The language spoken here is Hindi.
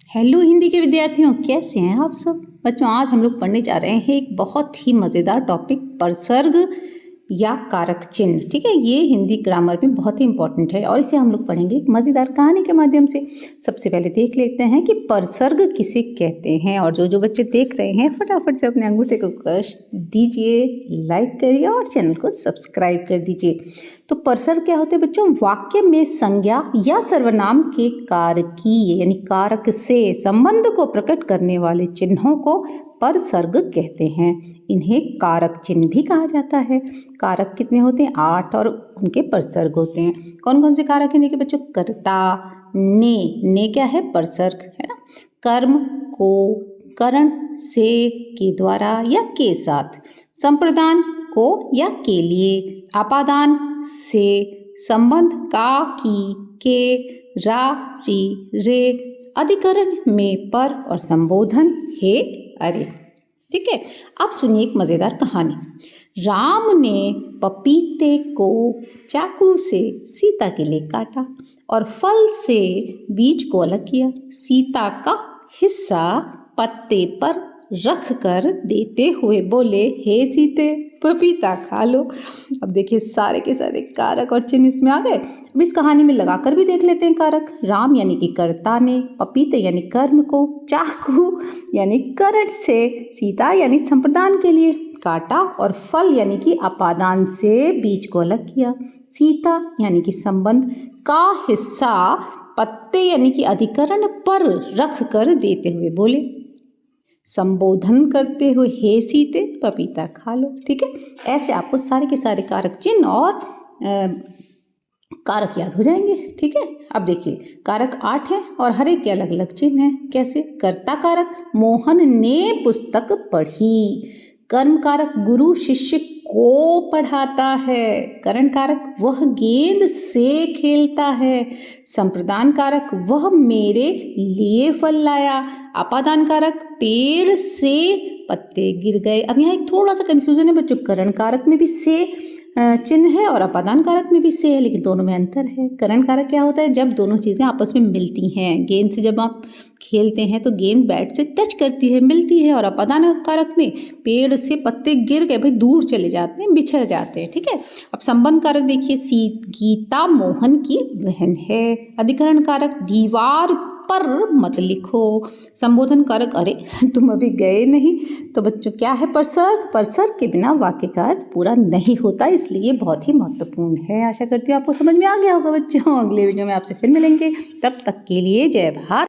हेलो हिंदी के विद्यार्थियों, कैसे हैं आप सब बच्चों। आज हम लोग पढ़ने जा रहे हैं एक बहुत ही मज़ेदार टॉपिक, परसर्ग या कारक चिन्ह। ठीक है, ये हिंदी ग्रामर में बहुत ही इंपॉर्टेंट है और इसे हम लोग पढ़ेंगे एक मज़ेदार कहानी के माध्यम से। सबसे पहले देख लेते हैं कि परसर्ग किसे कहते हैं। और जो जो बच्चे देख रहे हैं फटाफट से अपने अंगूठे को कस दीजिए, लाइक करिए और चैनल को सब्सक्राइब कर दीजिए। तो परसर्ग क्या होते हैं बच्चों? वाक्य में संज्ञा या सर्वनाम के कारकीय यानी कारक से संबंध को प्रकट करने वाले चिन्हों को परसर्ग कहते हैं। इन्हें कारक चिन्ह भी कहा जाता है। कारक कितने होते हैं? 8 और उनके परसर्ग होते हैं। कौन कौन से कारक हैं देखिए बच्चों। कर्ता, ने क्या है? परसर्ग है ना। कर्म को करण से, के द्वारा या के साथ, संप्रदान को या के लिए, अपादान से, संबंध का, की, के, रा, री, रे, अधिकरण में पर और संबोधन हे, अरे। ठीक है, अब सुनिए एक मजेदार कहानी। राम ने पपीते को चाकू से सीता के लिए काटा और फल से बीज को अलग किया। सीता का हिस्सा पत्ते पर रख कर देते हुए बोले, हे सीते, पपीता खा लो। अब देखिए सारे के सारे कारक और चिन्ह इसमें आ गए। अब इस कहानी में लगाकर भी देख लेते हैं कारक। राम यानी कि कर्ता ने, पपीते यानी कर्म को, चाकू यानी करण से, सीता यानी संप्रदान के लिए काटा और फल यानी कि अपादान से बीज को अलग किया। सीता यानी कि संबंध का हिस्सा पत्ते यानी कि अधिकरण पर रख कर देते हुए बोले, संबोधन करते हुए, हे सीते, पपीता खा लो। ठीक है, ऐसे आपको सारे के सारे कारक चिन्ह और कारक याद हो जाएंगे। ठीक है, अब देखिए कारक 8 है और हर एक के अलग अलग चिन्ह हैं। कैसे? कर्ता कारक, मोहन ने पुस्तक पढ़ी। कर्म कारक, गुरु शिष्य को पढ़ाता है। करण कारक, वह गेंद से खेलता है। संप्रदान कारक, वह मेरे लिए फल लाया। अपादान कारक, पेड़ से पत्ते गिर गए। अब यहाँ एक थोड़ा सा कंफ्यूजन है बच्चों, करण कारक में भी से चिन्ह है और अपादान कारक में भी से है, लेकिन दोनों में अंतर है। करण कारक क्या होता है? जब दोनों चीज़ें आपस में मिलती हैं। गेंद से जब आप खेलते हैं तो गेंद बैट से टच करती है, मिलती है। और अपादान कारक में पेड़ से पत्ते गिर गए, भाई दूर चले जाते हैं, बिछड़ जाते हैं। ठीक है, अब संबंध कारक देखिए, गीता मोहन की बहन है। अधिकरण कारक, दीवार पर मत लिखो। संबोधन कारक, अरे तुम अभी गए नहीं। तो बच्चों क्या है परसर्ग? परसर्ग के बिना वाक्य का अर्थ पूरा नहीं होता, इसलिए बहुत ही महत्वपूर्ण है। आशा करती हूँ आपको समझ में आ गया होगा बच्चों। अगले वीडियो में आपसे फिर मिलेंगे, तब तक के लिए जय भारत।